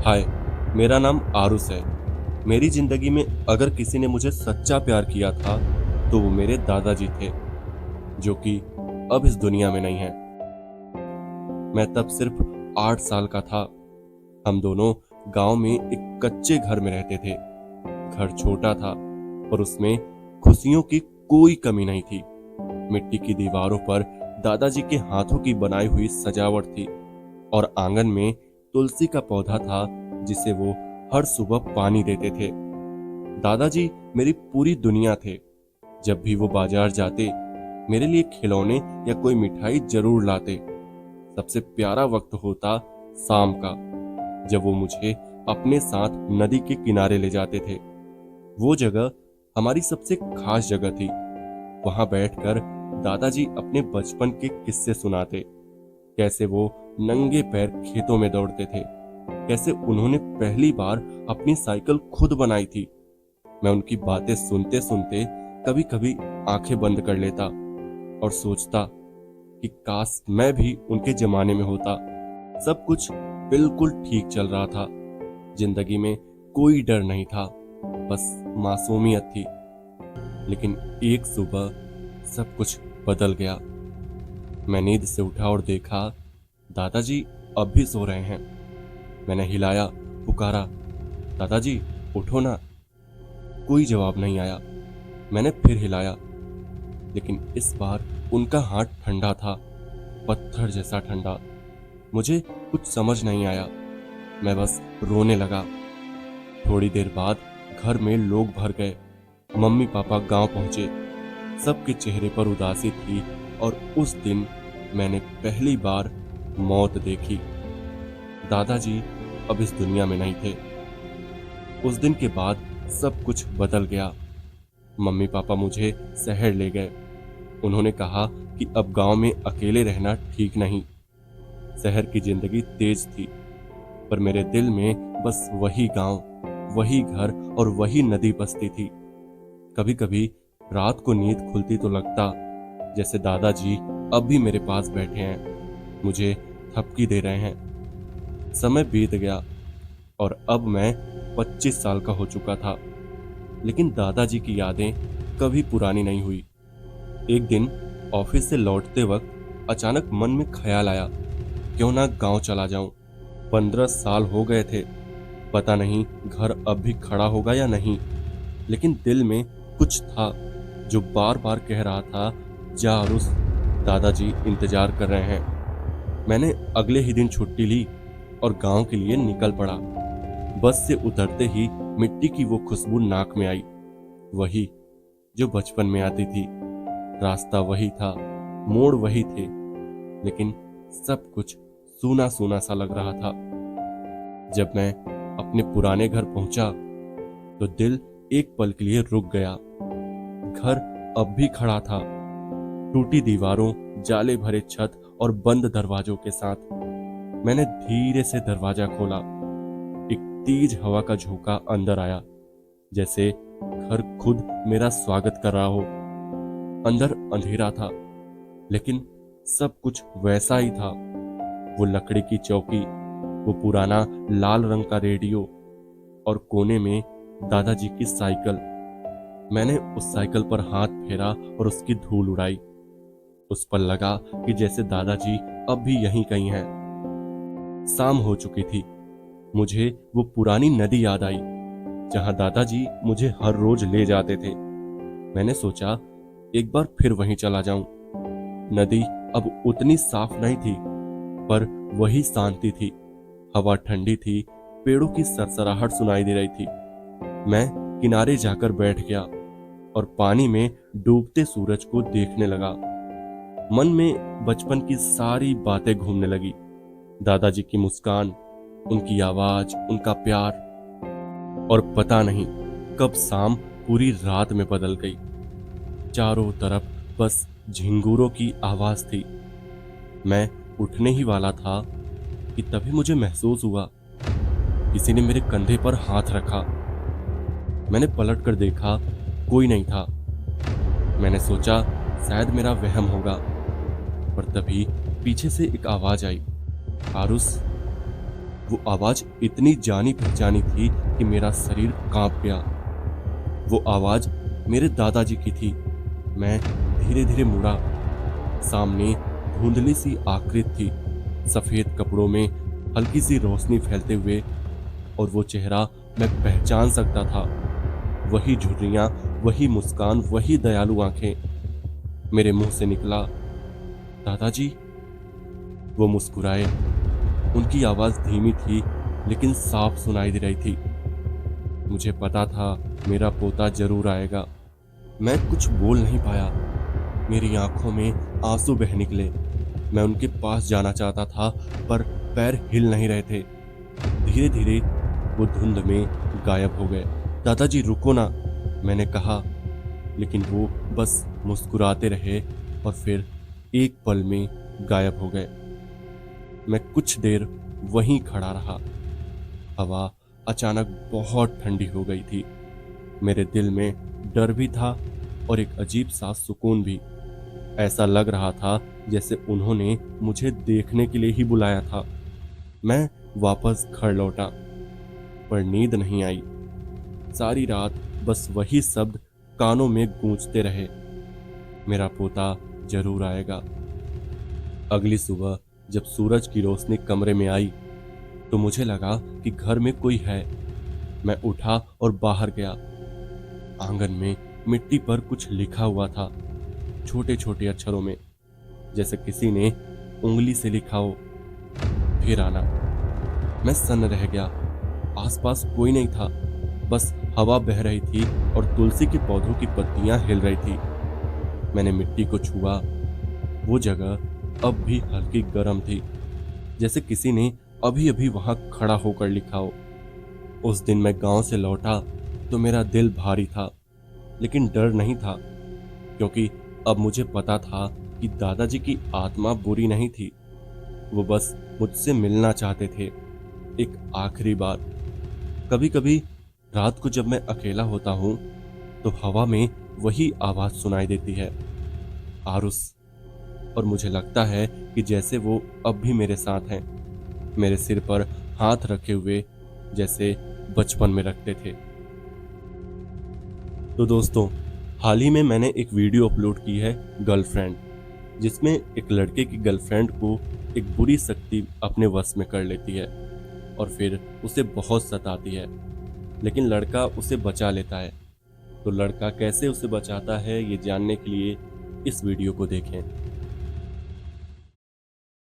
हाय, मेरा नाम आरुष है। मेरी जिंदगी में अगर किसी ने मुझे सच्चा प्यार किया था तो वो मेरे दादाजी थे, जो कि अब इस दुनिया में नहीं है। मैं तब सिर्फ 8 साल का था। हम दोनों गांव में एक कच्चे घर में रहते थे। घर छोटा था और उसमें खुशियों की कोई कमी नहीं थी। मिट्टी की दीवारों पर दादाजी के हाथों की बनाई हुई सजावट थी और आंगन में तुलसी का पौधा था जिसे वो हर सुबह पानी देते थे। दादाजी मेरी पूरी दुनिया थे। जब भी वो बाजार जाते मेरे लिए खिलौने या कोई मिठाई जरूर लाते। सबसे प्यारा वक्त होता शाम का, जब वो मुझे अपने साथ नदी के किनारे ले जाते थे। वो जगह हमारी सबसे खास जगह थी। वहां बैठकर दादाजी अपने बचपन के किस्से सुनाते। कैसे वो नंगे पैर खेतों में दौड़ते थे, कैसे उन्होंने पहली बार अपनी साइकिल खुद बनाई थी। मैं उनकी बातें सुनते सुनते कभी कभी आंखें बंद कर लेता और सोचता कि काश मैं भी उनके जमाने में होता। सब कुछ बिल्कुल ठीक चल रहा था। जिंदगी में कोई डर नहीं था, बस मासूमियत थी। लेकिन एक सुबह सब कुछ बदल गया। मैं नींद से उठा और देखा दादाजी अब भी सो रहे हैं। मैंने हिलाया, पुकारा, दादाजी उठो ना। कोई जवाब नहीं आया। मैंने फिर हिलाया, लेकिन इस बार उनका हाथ ठंडा था, पत्थर जैसा ठंडा। मुझे कुछ समझ नहीं आया। मैं बस रोने लगा। थोड़ी देर बाद घर में लोग भर गए। मम्मी पापा गांव पहुंचे। सबके चेहरे पर उदासी थी और उस दिन मैंने पहली बार मौत देखी। दादाजी अब इस दुनिया में नहीं थे। उस दिन के बाद सब कुछ बदल गया। मम्मी पापा मुझे शहर ले गए। उन्होंने कहा कि अब गांव में अकेले रहना ठीक नहीं। शहर की जिंदगी तेज थी, पर मेरे दिल में बस वही गांव, वही घर और वही नदी बसती थी। कभी कभी रात को नींद खुलती तो लगता जैसे दादाजी अब भी मेरे पास बैठे हैं, मुझे थपकी दे रहे हैं। समय बीत गया और अब मैं 25 साल का हो चुका था, लेकिन दादाजी की यादें कभी पुरानी नहीं हुई। एक दिन ऑफिस से लौटते वक्त अचानक मन में ख्याल आया, क्यों ना गांव चला जाऊं। 15 साल हो गए थे। पता नहीं घर अब भी खड़ा होगा या नहीं, लेकिन दिल में कुछ था जो बार बार कह रहा था, जा अरुष, दादाजी इंतजार कर रहे हैं। मैंने अगले ही दिन छुट्टी ली और गांव के लिए निकल पड़ा। बस से उतरते ही मिट्टी की वो खुशबू नाक में आई, वही जो बचपन में आती थी। रास्ता वही था, मोड़ वही थे, लेकिन सब कुछ सूना सूना सा लग रहा था। जब मैं अपने पुराने घर पहुंचा तो दिल एक पल के लिए रुक गया। घर अब भी खड़ा था, टूटी दीवारों, जाले भरे छत और बंद दरवाजों के साथ। मैंने धीरे से दरवाजा खोला। एक तेज हवा का झोंका अंदर आया, जैसे घर खुद मेरा स्वागत कर रहा हो। अंदर अंधेरा था, लेकिन सब कुछ वैसा ही था। वो लकड़ी की चौकी, वो पुराना लाल रंग का रेडियो और कोने में दादाजी की साइकिल। मैंने उस साइकिल पर हाथ फेरा और उसकी धूल उड़ाई। उस पर लगा कि जैसे दादाजी अब भी यहीं कहीं हैं। शाम हो चुकी थी। मुझे वो पुरानी नदी याद आई जहां दादाजी मुझे हर रोज ले जाते थे। मैंने सोचा एक बार फिर वहीं चला जाऊं। नदी अब उतनी साफ नहीं थी, पर वही शांति थी। हवा ठंडी थी, पेड़ों की सरसराहट सुनाई दे रही थी। मैं किनारे जाकर बैठ गया और पानी में डूबते सूरज को देखने लगा। मन में बचपन की सारी बातें घूमने लगी। दादाजी की मुस्कान, उनकी आवाज, उनका प्यार। और पता नहीं कब शाम पूरी रात में बदल गई। चारों तरफ बस झिंगुरों की आवाज थी। मैं उठने ही वाला था कि तभी मुझे महसूस हुआ किसी ने मेरे कंधे पर हाथ रखा। मैंने पलट कर देखा, कोई नहीं था। मैंने सोचा शायद मेरा वहम होगा, पर तभी पीछे से एक आवाज आई, आरुष। वो आवाज इतनी जानी पहचानी थी कि मेरा शरीर कांप गया। वो आवाज मेरे दादाजी की थी। मैं धीरे धीरे मुड़ा। सामने धुंधली सी आकृति थी, सफेद कपड़ों में हल्की सी रोशनी फैलते हुए, और वो चेहरा मैं पहचान सकता था। वही झुर्रियां, वही मुस्कान, वही दयालु आंखें। मेरे मुंह से निकला, दादाजी। वो मुस्कुराए। उनकी आवाज धीमी थी लेकिन साफ सुनाई दे रही थी। मुझे पता था मेरा पोता जरूर आएगा। मैं कुछ बोल नहीं पाया। मेरी आंखों में आंसू बह निकले। मैं उनके पास जाना चाहता था पर पैर हिल नहीं रहे थे। धीरे धीरे वो धुंध में गायब हो गए। दादाजी रुको ना, मैंने कहा, लेकिन वो बस मुस्कुराते रहे और फिर एक पल में गायब हो गए। मैं कुछ देर वहीं खड़ा रहा। हवा अचानक बहुत ठंडी हो गई थी। मेरे दिल में डर भी था और एक अजीब सा सुकून भी। ऐसा लग रहा था जैसे उन्होंने मुझे देखने के लिए ही बुलाया था। मैं वापस घर लौटा पर नींद नहीं आई। सारी रात बस वही शब्द कानों में गूंजते रहे, मेरा पोता जरूर आएगा। अगली सुबह जब सूरज की रोशनी कमरे में आई तो मुझे लगा कि घर में कोई है। मैं उठा और बाहर गया। आंगन में मिट्टी पर कुछ लिखा हुआ था, छोटे छोटे अक्षरों में, जैसे किसी ने उंगली से लिखा हो, फिर आना। मैं सन्न रह गया। आसपास कोई नहीं था, बस हवा बह रही थी और तुलसी के पौधों की पत्तियां हिल रही थी। मैंने मिट्टी को छुआ। वो जगह अब भी हल्की गर्म थी, जैसे किसी ने अभी अभी वहां खड़ा होकर लिखा हो। उस दिन मैं गांव से लौटा तो मेरा दिल भारी था, लेकिन डर नहीं था, क्योंकि अब मुझे पता था कि दादाजी की आत्मा बुरी नहीं थी। वो बस मुझसे मिलना चाहते थे, एक आखिरी बार। कभी कभी रात को जब मैं अकेला होता हूं तो हवा में वही आवाज सुनाई देती है, आरुस। और मुझे लगता है कि जैसे वो अब भी मेरे साथ हैं, मेरे सिर पर हाथ रखे हुए, जैसे बचपन में रखते थे। तो दोस्तों, हाल ही में मैंने एक वीडियो अपलोड की है, गर्लफ्रेंड, जिसमें एक लड़के की गर्लफ्रेंड को एक बुरी शक्ति अपने वश में कर लेती है और फिर उसे बहुत सताती है, लेकिन लड़का उसे बचा लेता है। तो लड़का कैसे उसे बचाता है, ये जानने के लिए इस वीडियो को देखें।